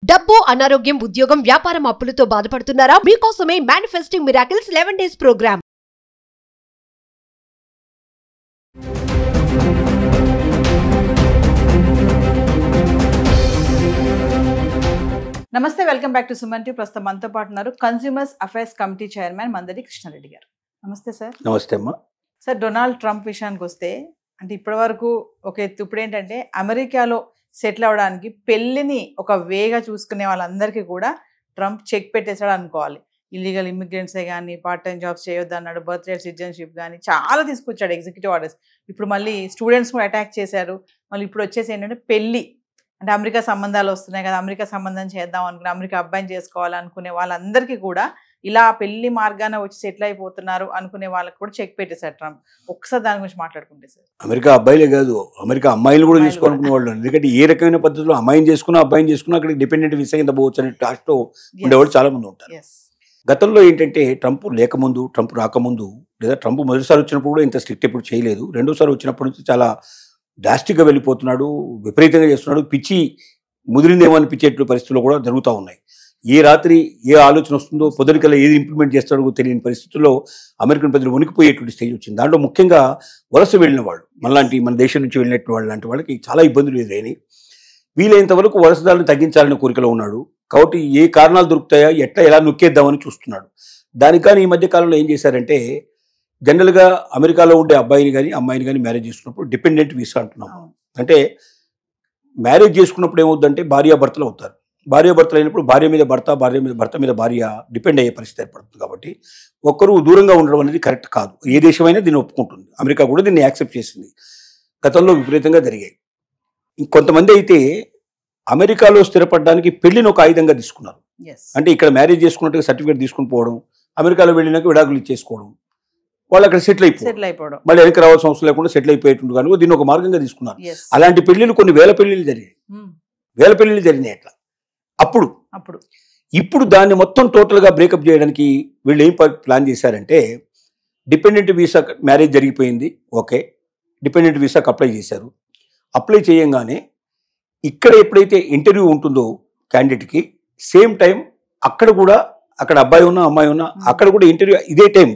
డబ్బు, అనారోగ్యం, ఉద్యోగం, వ్యాపారం, అప్పులతో బాధపడుతున్నారా? మీకోసమే మేనిఫెస్టింగ్ మిరాకిల్స్ 11 డేస్ ప్రోగ్రామ్. నమస్తే, welcome back to Suman TV. ప్రస్తుతం మనతో పాటు ఉన్నారు consumers affairs committee chairman Mandadi Krishna Reddy గారు. నమస్తే సార్. నమస్తే అమ్మా. సార్, డొనాల్డ్ ట్రంప్ విషయానికి వస్తే అంటే ఇప్పటి వరకు ఒక ఎత్తు, ఇప్పుడు ఏంటంటే అమెరికాలో సెటిల్ అవ్వడానికి పెళ్లిని ఒక వేగా చూసుకునే వాళ్ళందరికీ కూడా ట్రంప్ చెక్ పెట్టేశాడు అనుకోవాలి. ఇల్లీగల్ ఇమిగ్రెంట్సే కానీ, పార్ట్ టైం జాబ్స్ చేయొద్దు అన్నాడు, బర్త్ రేట్ సిటిజన్షిప్ కానీ చాలా తీసుకొచ్చాడు ఎగ్జిక్యూటివ్ ఆర్డర్స్. ఇప్పుడు మళ్ళీ స్టూడెంట్స్ కూడా అటాక్ చేశారు. మళ్ళీ ఇప్పుడు వచ్చేసి ఏంటంటే పెళ్లి అంటే అమెరికా సంబంధాలు వస్తున్నాయి కదా, అమెరికా సంబంధం చేద్దాం అనుకునే, అమెరికా అబ్బాయిని చేసుకోవాలనుకునే వాళ్ళందరికీ కూడా ఇలా పెళ్లి మార్గాన వచ్చి సెటిల్ అయిపోతున్నారు అనుకునే వాళ్ళకి కూడా చెక్ పెట్టేశారు ట్రంప్. ఒకసారి దాని గురించి మాట్లాడుకుంటే సార్. అమెరికా అబ్బాయిలే కాదు, అమెరికా అమ్మాయిలు కూడా చేసుకోవాలనుకునే వాళ్ళు. ఎందుకంటే ఏ రకమైన పద్ధతిలో అమ్మాయిని చేసుకున్నా అబ్బాయిని చేసుకున్నా అక్కడ డిపెండెంట్ వీసా కింద పోవచ్చు అనే టాస్క్లో ఉండేవాళ్ళు చాలా మంది ఉంటారు. గతంలో ఏంటంటే ట్రంప్ లేకముందు, ట్రంప్ రాకముందు, లేదా ట్రంప్ మొదటిసారి వచ్చినప్పుడు కూడా ఇంత స్ట్రిక్ట్ ఎప్పుడు చేయలేదు. రెండోసారి వచ్చినప్పటి నుంచి చాలా డ్రాస్టిక్గా వెళ్ళిపోతున్నాడు, విపరీతంగా చేస్తున్నాడు. పిచ్చి ముదిరిందేమో అనిపించేట్లు పరిస్థితుల్లో కూడా జరుగుతూ ఉన్నాయి. ఏ రాత్రి ఏ ఆలోచన వస్తుందో, పొద్దునికల్లా ఏది ఇంప్లిమెంట్ చేస్తాడో తెలియని పరిస్థితుల్లో అమెరికన్ ప్రజలు వణికిపోయేటువంటి స్టేజ్ వచ్చింది. దాంట్లో ముఖ్యంగా వలస వెళ్ళిన వాళ్ళు, మనలాంటి మన దేశం నుంచి వెళ్ళినట్టు వాళ్ళు లాంటి వాళ్ళకి చాలా ఇబ్బందులు ఎదురైనాయి. వీలైనంత వరకు వలసదారులను తగ్గించాలనే కోరికలో ఉన్నాడు. కాబట్టి ఏ కారణాలు దొరుకుతాయా, ఎలా నొక్కేద్దామని చూస్తున్నాడు. దానికి కానీ ఈ మధ్య కాలంలో ఏం చేశారంటే, జనరల్గా అమెరికాలో ఉండే అబ్బాయిని కానీ అమ్మాయిని కానీ మ్యారేజ్ చేసుకున్నప్పుడు డిపెండెంట్ వీసా అంటున్నాము. అంటే మ్యారేజ్ చేసుకున్నప్పుడు ఏమవుతుందంటే భార్యాభర్తలు అవుతారు. భార్యాభర్తలు అయినప్పుడు భార్య మీద భర్త, భర్త మీద భార్య డిపెండ్ అయ్యే పరిస్థితి ఏర్పడుతుంది. కాబట్టి ఒక్కరు దూరంగా ఉండడం అనేది కరెక్ట్ కాదు. ఏ దేశమైనా దీన్ని ఒప్పుకుంటుంది. అమెరికా కూడా దీన్ని యాక్సెప్ట్ చేసింది. గతంలో విపరీతంగా జరిగాయి. కొంతమంది అయితే అమెరికాలో స్థిరపడడానికి పెళ్లిని ఒక ఆయుధంగా తీసుకున్నారు. అంటే ఇక్కడ మ్యారేజ్ చేసుకున్నట్టుగా సర్టిఫికేట్ తీసుకుని పోవడం, అమెరికాలో వెళ్ళినాక విడాకులు ఇచ్చేసుకోవడం, వాళ్ళు అక్కడ సెటిల్ అయిపోవడం, మళ్ళీ వెనక్కి రావాల్సిన అవసరం లేకుండా సెటిల్ అయిపోయేటువంటి కానీ దీన్ని ఒక మార్గంగా తీసుకున్నారు. అలాంటి పెళ్లిళ్ళు కొన్ని వేల పెళ్లిళ్ళు జరిగినాయి అట్లా. ఇప్పుడు దాన్ని మొత్తం టోటల్గా బ్రేకప్ చేయడానికి వీళ్ళు ఏం ప్లాన్ చేశారంటే, డిపెండెంట్ వీసా మ్యారేజ్ జరిగిపోయింది, ఓకే, డిపెండెంట్ వీసాకి అప్లై చేశారు. అప్లై చేయంగానే ఇక్కడ ఎప్పుడైతే ఇంటర్వ్యూ ఉంటుందో క్యాండిడేట్కి, సేమ్ టైం అక్కడ అబ్బాయి ఉన్నా అమ్మాయి ఉన్నా అక్కడ కూడా ఇంటర్వ్యూ ఇదే టైం.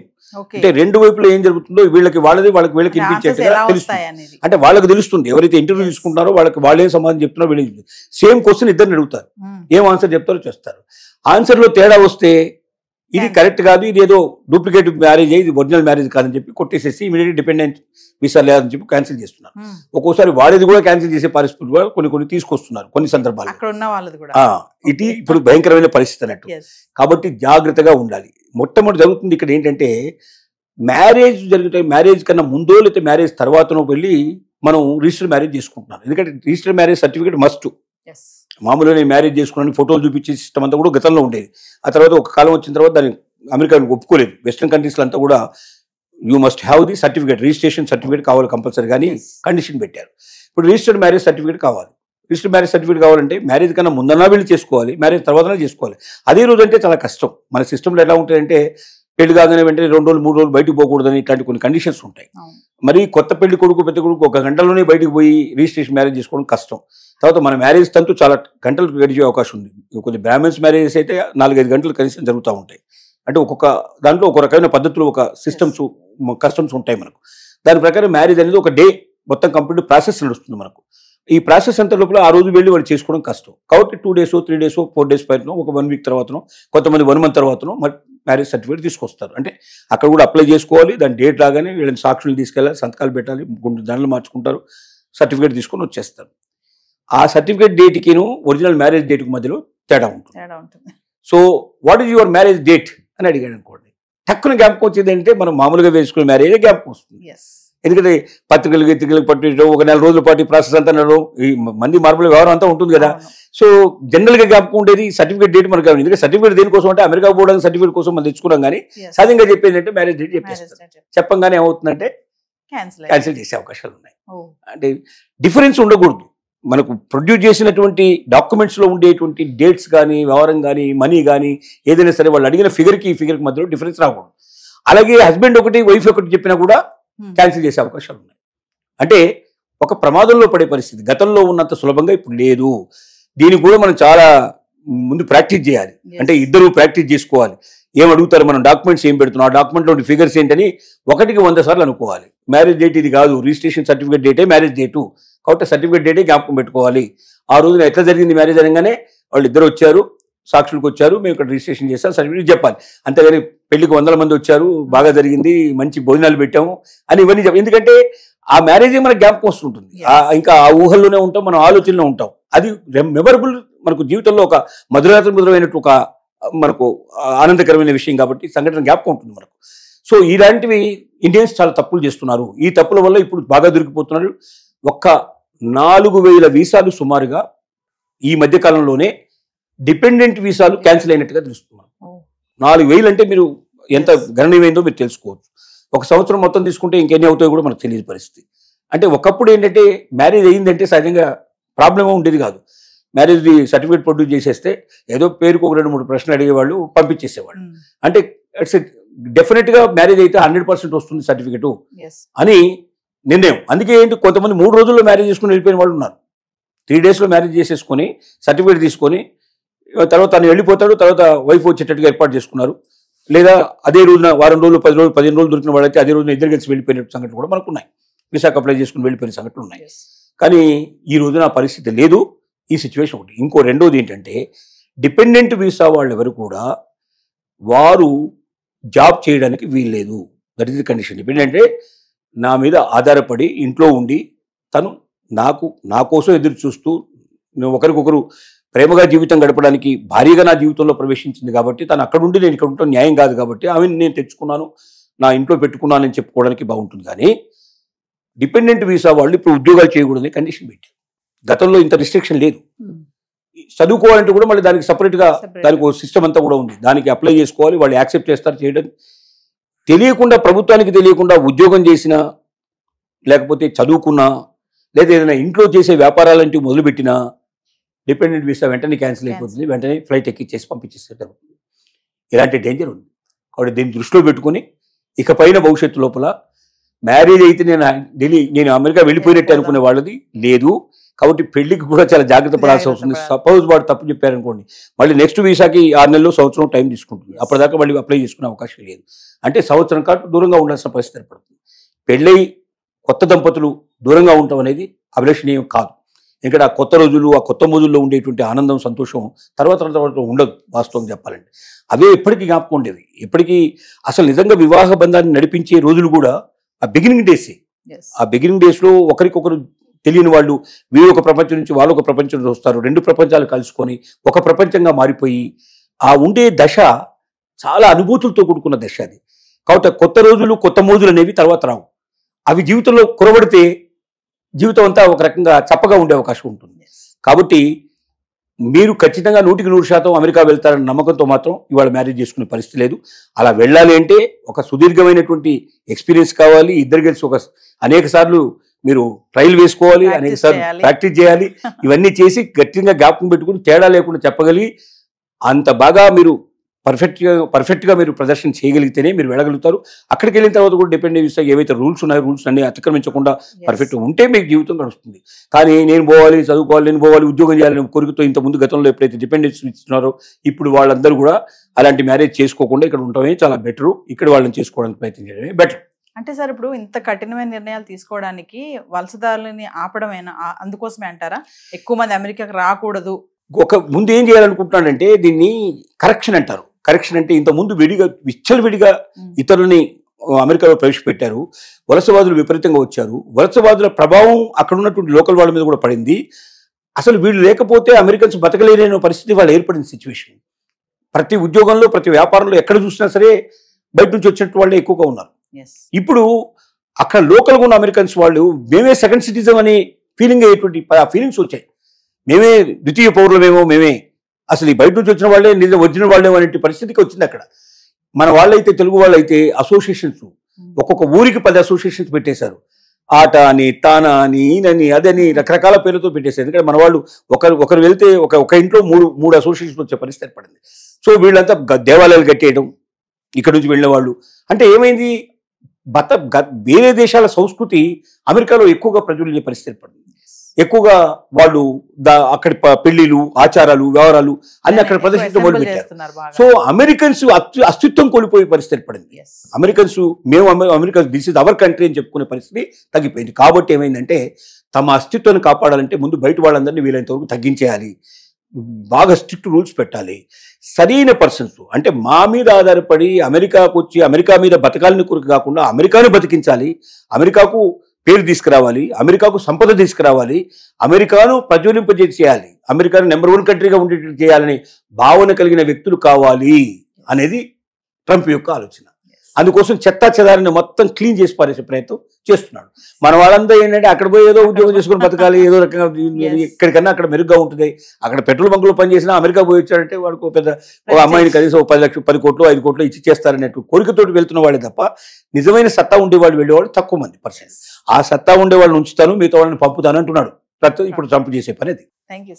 అంటే రెండు వైపులో ఏం జరుగుతుందో వీళ్ళకి వినిపించేట్టుగా తెలుస్తుంది. అంటే వాళ్ళకి తెలుస్తుంది, ఎవరైతే ఇంటర్వ్యూ తీసుకుంటారో వాళ్ళు ఏం సమాధానం చెప్తున్నారో వీళ్ళకి సేమ్ క్వశ్చన్ ఇద్దరిని అడుగుతారు, ఏం ఆన్సర్ చెప్తారో చేస్తారు. ఆన్సర్లో తేడా వస్తే ఇది కరెక్ట్ కాదు, ఇది ఏదో డూప్లికేట్ మ్యారేజ్, ఇది ఒరిజినల్ మ్యారేజ్ కాదని చెప్పి కొట్టేసేసి ఇమీడియట్ డిపెండెంట్ వీసా లేదని చెప్పి క్యాన్సిల్ చేస్తున్నారు. ఒక్కోసారి వాడేది కూడా క్యాన్సిల్ చేసే పరిస్థితులు కూడా కొన్ని తీసుకొస్తున్నారు కొన్ని సందర్భాలు. ఇది ఇప్పుడు భయంకరమైన పరిస్థితి అన్నట్టు. కాబట్టి జాగ్రత్తగా ఉండాలి. మొట్టమొదటి జరుగుతుంది ఇక్కడ ఏంటంటే, మ్యారేజ్ కన్నా ముందో లేకపోతే మ్యారేజ్ తర్వాతనో వెళ్ళి మనం రిజిస్టర్ మ్యారేజ్ చేసుకుంటున్నాం. ఎందుకంటే రిజిస్టర్ మ్యారేజ్ సర్టిఫికేట్ మస్ట్. మామూలుగా నేను మ్యారేజ్ చేసుకున్నాను ఫోటోలు చూపించే సిస్టమ్ అంతా కూడా గతంలో ఉండేది. ఆ తర్వాత ఒక కాలం వచ్చిన తర్వాత దాన్ని అమెరికా ఒప్పుకోలేదు. వెస్ట్రన్ కంట్రీస్లో అంతా కూడా you must have the certificate, registration certificate కావాలి కంపల్సరీ కానీ కండిషన్ పెట్టారు. ఇప్పుడు రిజిస్టర్డ్ మ్యారేజ్ సర్టిఫికేట్ కావాలి. రిజిస్టర్డ్ మ్యారేజ్ సర్టిఫికేట్ కావాలంటే మ్యారేజ్ కన్నా ముందన్నా వీళ్ళు చేసుకోవాలి, మ్యారేజ్ తర్వాతనే చేసుకోవాలి. అదే రోజు అంటే చాలా కష్టం. మన సిస్టంలో ఎలా ఉంటాయంటే, పెళ్లి కాగానే వెంటనే 2 రోజులు 3 రోజులు బయటకు పోకూడదని ఇట్లాంటి కొన్ని కండిషన్స్ ఉంటాయి. మరి కొత్త పెళ్లి కొడుకు పెద్ద కొడుకు 1 గంటలోనే బయటకు పోయి రిజిస్ట్రేషన్ మ్యారేజ్ చేసుకోవడం కష్టం. తర్వాత మన మ్యారేజ్ తంతు చాలా గంటలు గడిచే అవకాశం ఉంది. కొన్ని బ్రాహ్మణ్స్ మ్యారేజెస్ అయితే 4-5 గంటలు కనీసం జరుగుతూ ఉంటాయి. అంటే ఒక్కొక్క దాంట్లో ఒక రకమైన పద్ధతులు, ఒక సిస్టమ్స్, కస్టమ్స్ ఉంటాయి మనకు. దాని ప్రకారం మ్యారేజ్ అనేది ఒక డే మొత్తం కంప్లీట్ ప్రాసెస్ నడుస్తుంది మనకు. ఈ ప్రాసెస్ అంత లోపల ఆ రోజు వెళ్ళి వాళ్ళు చేసుకోవడం కష్టం. కాబట్టి 2 days 3 days 4 days పైన ఒక 1 week తర్వాతనో, కొంతమంది 1 month తర్వాతనో మ్యారేజ్ సర్టిఫికేట్ తీసుకొస్తారు. అంటే అక్కడ కూడా అప్లై చేసుకోవాలి. దాని డేట్ రాగానే వీళ్ళని సాక్షులు తీసుకెళ్ళాలి, సంతకాలు పెట్టాలి, గుండు దండలు మార్చుకుంటారు, సర్టిఫికేట్ తీసుకొని వచ్చేస్తారు. ఆ సర్టిఫికేట్ డేట్కిను ఒరిజినల్ మ్యారేజ్ డేట్కి మధ్యలో తేడా ఉంటుంది. So what is your marriage date అని అడిగాడు అనుకోండి, టక్కున జ్ఞాపకం వచ్చేది ఏంటంటే మనం మామూలుగా వేసుకునే మ్యారేజ్ జ్ఞాపకం వస్తుంది. ఎందుకంటే పత్రికలకు పట్టించడం, 1 నెల రోజుల పాటు ప్రాసెస్ అంతా ఈ మంది మార్పుల వ్యవహారం అంతా ఉంటుంది కదా. సో జనరల్గా జ్ఞాపకం ఉండేది సర్టిఫికేట్ డేట్ మనకు. ఎందుకంటే సర్టిఫికేట్ దేనికోసం అంటే అమెరికా పోవడానికి సర్టిఫికేట్ కోసం మనం తెచ్చుకున్నాం. కానీ సహజంగా చెప్పేది అంటే మ్యారేజ్ డేట్ చెప్పేస్తారు. చెప్పంగానే ఏమవుతుందంటే క్యాన్సిల్ చేసే అవకాశాలు ఉన్నాయి. అంటే డిఫరెన్స్ ఉండకూడదు. మనకు ప్రొడ్యూస్ చేసినటువంటి డాక్యుమెంట్స్లో ఉండేటువంటి డేట్స్ కానీ, వ్యవహారం కానీ, మనీ కానీ ఏదైనా సరే వాళ్ళు అడిగిన ఫిగర్కి మధ్యలో డిఫరెన్స్ రాకూడదు. అలాగే హస్బెండ్ ఒకటి వైఫ్ ఒకటి చెప్పినా కూడా క్యాన్సిల్ చేసే అవకాశాలు ఉన్నాయి. అంటే ఒక ప్రమాదంలో పడే పరిస్థితి గతంలో ఉన్నంత సులభంగా ఇప్పుడు లేదు. దీనికి కూడా మనం చాలా ముందు ప్రాక్టీస్ చేయాలి. అంటే ఇద్దరు ప్రాక్టీస్ చేసుకోవాలి. ఏం అడుగుతారు, మనం డాక్యుమెంట్స్ ఏం పెడుతున్నాం, ఆ డాక్యుమెంట్లో ఫిగర్స్ ఏంటని 1కి 100 సార్లు అనుకోవాలి. మ్యారేజ్ డేట్ ఇది కాదు, రిజిస్ట్రేషన్ సర్టిఫికేట్ డేటే మ్యారేజ్ డేటు, కాబట్టి సర్టిఫికేట్ డేటే జ్ఞాపకం పెట్టుకోవాలి. ఆ రోజున ఎట్లా జరిగింది మ్యారేజ్ అనగానే వాళ్ళు ఇద్దరు వచ్చారు, సాక్షులకు వచ్చారు, మేము ఇక్కడ రిజిస్ట్రేషన్ చేస్తాం, సర్టిఫికేట్ చెప్పాలి. అంతేగాని పెళ్లికి 100 మంది వచ్చారు, బాగా జరిగింది, మంచి భోజనాలు పెట్టాము అని ఇవన్నీ చెప్పాలి. ఎందుకంటే ఆ మ్యారేజ్ మనకు జ్ఞాపకం వస్తుంటుంది. ఇంకా ఆ ఊహల్లోనే ఉంటాం, మనం ఆలోచనలో ఉంటాం. అది మెమరబుల్, మనకు జీవితంలో ఒక మధురైనట్టు ఒక మనకు ఆనందకరమైన విషయం కాబట్టి సంఘటన జ్ఞాపకం ఉంటుంది మనకు. సో ఇలాంటివి ఇండియన్స్ చాలా తప్పులు చేస్తున్నారు. ఈ తప్పుల వల్ల ఇప్పుడు బాగా దొరికిపోతున్నారు. ఒక్క 4,000 వీసాలు సుమారుగా ఈ మధ్య కాలంలోనే డిపెండెంట్ వీసాలు క్యాన్సిల్ అయినట్టుగా తెలుస్తున్నారు. 4,000 అంటే మీరు ఎంత గణనీయమైందో మీరు తెలుసుకోవచ్చు. ఒక సంవత్సరం మొత్తం తీసుకుంటే ఇంకెన్ని అవుతాయో కూడా మనకు తెలియని పరిస్థితి. అంటే ఒకప్పుడు ఏంటంటే మ్యారేజ్ అయ్యిందంటే సహజంగా ప్రాబ్లమ్ ఉండేది కాదు. మ్యారేజ్ సర్టిఫికేట్ ప్రొడ్యూస్ చేసేస్తే ఏదో పేరుకు ఒక 2-3 ప్రశ్నలు అడిగేవాళ్ళు, పంపించేసేవాళ్ళు. అంటే ఇట్స్ డెఫినెట్గా మ్యారేజ్ అయితే 100% వస్తుంది సర్టిఫికేట్ అని నిర్ణయం. అందుకే ఏంటి, కొంతమంది 3 రోజుల్లో మ్యారేజ్ చేసుకుని వెళ్ళిపోయిన వాళ్ళు ఉన్నారు. 3 డేస్లో మ్యారేజ్ చేసేసుకొని సర్టిఫికేట్ తీసుకొని తర్వాత తను వెళ్ళిపోతాడు, తర్వాత వైఫ్ వచ్చేటట్టుగా ఏర్పాటు చేసుకున్నారు. లేదా అదే రోజున వారం రోజులు, 10 రోజులు, 15 రోజులు దొరికిన వాళ్ళైతే అదే రోజున ఇద్దరు కలిసి వెళ్ళిపోయిన సంఘటనలు కూడా మనకు ఉన్నాయి. విశాఖ అప్లై చేసుకుని వెళ్ళిపోయిన సంఘటనలు ఉన్నాయి. కానీ ఈ రోజున ఆ పరిస్థితి లేదు. ఈ సిచ్యువేషన్ ఒకటి. ఇంకో రెండోది ఏంటంటే, డిపెండెంట్ వీసా వాళ్ళు ఎవరు కూడా వారు జాబ్ చేయడానికి వీల్లేదు. That is the condition. Dependent అంటే నా మీద ఆధారపడి ఇంట్లో ఉండి తను నా కోసం ఎదురు చూస్తూ ఒకరికొకరు ప్రేమగా జీవితం గడపడానికి భారీగా నా జీవితంలో ప్రవేశించింది కాబట్టి తను అక్కడ ఉండి నేను ఇక్కడ ఉంటాను న్యాయం కాదు కాబట్టి ఆమెను నేను తెచ్చుకున్నాను, నా ఇంట్లో పెట్టుకున్నానని చెప్పుకోవడానికి బాగుంటుంది. కానీ డిపెండెంట్ వీసా వాళ్ళు ఇప్పుడు ఉద్యోగాలు చేయకూడదని కండిషన్ పెట్టారు. గతంలో ఇంత రిస్ట్రిక్షన్ లేదు. చదువుకోవాలంటే కూడా మళ్ళీ దానికి సపరేట్గా దానికి ఒక సిస్టమ్ అంతా కూడా ఉంది. దానికి అప్లై చేసుకోవాలి, వాళ్ళు యాక్సెప్ట్ చేస్తారు చేయడం. తెలియకుండా, ప్రభుత్వానికి తెలియకుండా ఉద్యోగం చేసినా, లేకపోతే చదువుకున్నా, లేదా ఏదైనా ఇంట్లో చేసే వ్యాపారాలంటూ మొదలుపెట్టినా డిపెండెంట్ వీసా వెంటనే క్యాన్సిల్ అయిపోతుంది. వెంటనే ఫ్లైట్ ఎక్కిచ్చేసి పంపించేస్తారు. ఇలాంటి డేంజర్ ఉంది. కాబట్టి దీన్ని దృష్టిలో పెట్టుకుని ఇకపైన భవిష్యత్తు లోపల మ్యారేజ్ అయితే నేను అమెరికా వెళ్ళిపోయినట్టు అనుకునే వాళ్ళది లేదు. కాబట్టి పెళ్లికి కూడా చాలా జాగ్రత్త పడాల్సి వస్తుంది. సపోజ్ వాడు తప్పు చెప్పారనుకోండి, మళ్ళీ నెక్స్ట్ వీసాకి 6 నెలలు, సంవత్సరం టైం తీసుకుంటుంది. అప్పటిదాకా మళ్ళీ అప్లై చేసుకునే అవకాశం లేదు. అంటే సంవత్సరం కాదు దూరంగా ఉండాల్సిన పరిస్థితి ఏర్పడుతుంది. పెళ్ళై కొత్త దంపతులు దూరంగా ఉండటం అనేది అభిలషణీయం కాదు. ఎందుకంటే ఆ కొత్త రోజులు, ఆ కొత్త మోజుల్లో ఉండేటువంటి ఆనందం, సంతోషం తర్వాత ఉండదు. వాస్తవం చెప్పాలంటే అవే ఎప్పటికీ జ్ఞాపకం ఉండేవి. ఎప్పటికీ అసలు నిజంగా వివాహ బంధాన్ని నడిపించే రోజులు కూడా ఆ బిగినింగ్ డేసే. ఆ బిగినింగ్ డేస్లో ఒకరికొకరు తెలియని వాళ్ళు వీరు ఒక ప్రపంచం నుంచి వాళ్ళు ఒక ప్రపంచం నుంచి వస్తారు. 2 ప్రపంచాలు కలుసుకొని ఒక ప్రపంచంగా మారిపోయి ఆ ఉండే దశ చాలా అనుభూతులతో కూడుకున్న దశ అది. కాబట్టి కొత్త రోజులు, కొత్త మోజులు అనేవి తర్వాత రావు. అవి జీవితంలో కురబడితే జీవితం అంతా ఒక రకంగా చప్పగా ఉండే అవకాశం ఉంటుంది. కాబట్టి మీరు ఖచ్చితంగా 100% అమెరికా వెళ్తారన్న నమ్మకంతో మాత్రం ఇవాళ మ్యారేజ్ చేసుకునే పరిస్థితి లేదు. అలా వెళ్ళాలి అంటే ఒక సుదీర్ఘమైనటువంటి ఎక్స్పీరియన్స్ కావాలి. ఇద్దరు కలిసి అనేక సార్లు మీరు ట్రయల్ వేసుకోవాలి, అనేక సార్లు ప్రాక్టీస్ చేయాలి. ఇవన్నీ చేసి గట్టిగా జ్ఞాపకం పెట్టుకుని తేడా లేకుండా చెప్పగలిగి అంత బాగా మీరు పర్ఫెక్ట్గా మీరు ప్రదర్శన చేయగలిగితేనే మీరు వెళ్ళగలుగుతారు. అక్కడికి వెళ్ళిన తర్వాత కూడా డిపెండెంట్ వీసా ఏవైతే రూల్స్ ఉన్నాయో రూల్స్ అన్ని అతిక్రమించకుండా పర్ఫెక్ట్గా ఉంటే మీకు జీవితం గడుస్తుంది. కానీ నేను పోవాలి, చదువుకోవాలి, నేను పోవాలి, ఉద్యోగం చేయాలని కోరికతో ఇంతకుముందు గతంలో ఎప్పుడైతే డిపెండెన్స్ ఇస్తున్నారో ఇప్పుడు వాళ్ళందరూ కూడా అలాంటి మ్యారేజ్ చేసుకోకుండా ఇక్కడ ఉండటమే చాలా బెటరు. ఇక్కడ వాళ్ళని చేసుకోవడానికి ప్రయత్నం చేయడమే బెటర్. అంటే సార్ ఇప్పుడు ఇంత కఠినమైన నిర్ణయాలు తీసుకోవడానికి వలసదారులని ఆపడమేనా, అందుకోసమే అంటారా ఎక్కువ మంది అమెరికాకి రాకూడదు? ముందు ఏం చేయాలనుకుంటున్నాడంటే దీన్ని కరెక్షన్ అంటారు. కరెక్షన్ అంటే ఇంతకుముందు విచ్చలవిడిగా ఇతరులని అమెరికాలో ప్రవేశపెట్టారు. వలసవాదులు విపరీతంగా వచ్చారు. వలసవాదుల ప్రభావం అక్కడ ఉన్నటువంటి లోకల్ వాళ్ళ మీద కూడా పడింది. అసలు వీళ్ళు లేకపోతే అమెరికన్స్ బతకలేని పరిస్థితి వాళ్ళు ఏర్పడిన సిచ్యువేషన్. ప్రతి ఉద్యోగంలో, ప్రతి వ్యాపారంలో ఎక్కడ చూసినా సరే బయట నుంచి వచ్చినట్టు వాళ్ళే ఎక్కువగా ఉన్నారు. ఇప్పుడు అక్కడ లోకల్గా ఉన్న అమెరికన్స్ వాళ్ళు మేమే సెకండ్ సిటిజన్ అని ఫీలింగ్ అయ్యేటువంటి ఫీలింగ్స్ వచ్చాయి. మేమే ద్వితీయ పౌరులమేమో, మేమే అసలు ఈ బయట నుంచి వచ్చిన వాళ్ళే నిజం ఒరిజినల్ వాళ్ళేమో అనే పరిస్థితికి వచ్చింది అక్కడ. మన వాళ్ళైతే, తెలుగు వాళ్ళైతే అసోసియేషన్స్ ఒక్కొక్క ఊరికి 10 అసోసియేషన్స్ పెట్టేశారు. ఆట అని, తానా అని, ఈయనని, అదని రకరకాల పేర్లతో పెట్టేశారు. ఎందుకంటే మన వాళ్ళు ఒకరు వెళ్తే ఒక ఇంట్లో మూడు అసోసియేషన్స్ వచ్చే పరిస్థితి ఏర్పడింది. సో వీళ్ళంతా దేవాలయాలు కట్టేయడం, ఇక్కడ నుంచి వెళ్ళిన వాళ్ళు. అంటే ఏమైంది, వేరే దేశాల సంస్కృతి అమెరికాలో ఎక్కువగా ప్రజ్వలించే పరిస్థితి ఏర్పడింది. ఎక్కువగా వాళ్ళు అక్కడి పెళ్లిలు, ఆచారాలు, వ్యవహారాలు అన్ని అక్కడ ప్రదర్శించడం మొదలుపెట్టారు. సో అమెరికన్స్ అస్తిత్వం కోల్పోయే పరిస్థితి ఏర్పడింది. Americans America this is our country అని చెప్పుకునే పరిస్థితి తగ్గిపోయింది. కాబట్టి ఏమైందంటే తమ అస్తిత్వాన్ని కాపాడాలంటే ముందు బయట వాళ్ళందరినీ వీలైనంత వరకు తగ్గించేయాలి, బాగా స్ట్రిక్ట్ రూల్స్ పెట్టాలి. సరైన పర్సన్స్ అంటే మా మీద ఆధారపడి అమెరికాకు వచ్చి అమెరికా మీద బతకాలని కొరకు కాకుండా అమెరికాను బతికించాలి, అమెరికాకు పేరు తీసుకురావాలి, అమెరికాకు సంపద తీసుకురావాలి, అమెరికాను ప్రజ్వలింపజేయాలి, అమెరికాను నెంబర్ 1 కంట్రీగా ఉండేటట్టు చేయాలనే భావన కలిగిన వ్యక్తులు కావాలి అనేది ట్రంప్ యొక్క ఆలోచన. అందుకోసం చెత్తా చెదారిని మొత్తం క్లీన్ చేసి పారేసే ప్రయత్నం చేస్తున్నాడు. మన వాళ్ళంతా ఏంటంటే అక్కడ పోయి ఏదో ఉద్యోగం చేసుకుని బతకాలి, ఏదో రకంగా ఎక్కడికన్నా అక్కడ మెరుగ్గా ఉంటుంది, అక్కడ పెట్రోల్ బంకులో పనిచేసినా అమెరికా పోయి వచ్చాడంటే వాడికి పెద్ద ఒక అమ్మాయిని కనీసం 10 లక్షలు 10 కోట్లు 5 కోట్లు ఇచ్చి చేస్తారనేట్టు కోరికతోటి వెళ్తున్న వాడే తప్ప నిజమైన సత్తా ఉండేవాళ్ళు వెళ్ళేవాళ్ళు తక్కువ మంది పర్సెంట్. ఆ సత్తా ఉండే వాళ్ళని ఉంచుతాను, మిగతా వాళ్ళని పంపుతాను అంటున్నాడు ఇప్పుడు ట్రంప్ చేసే పని అది. Thank you.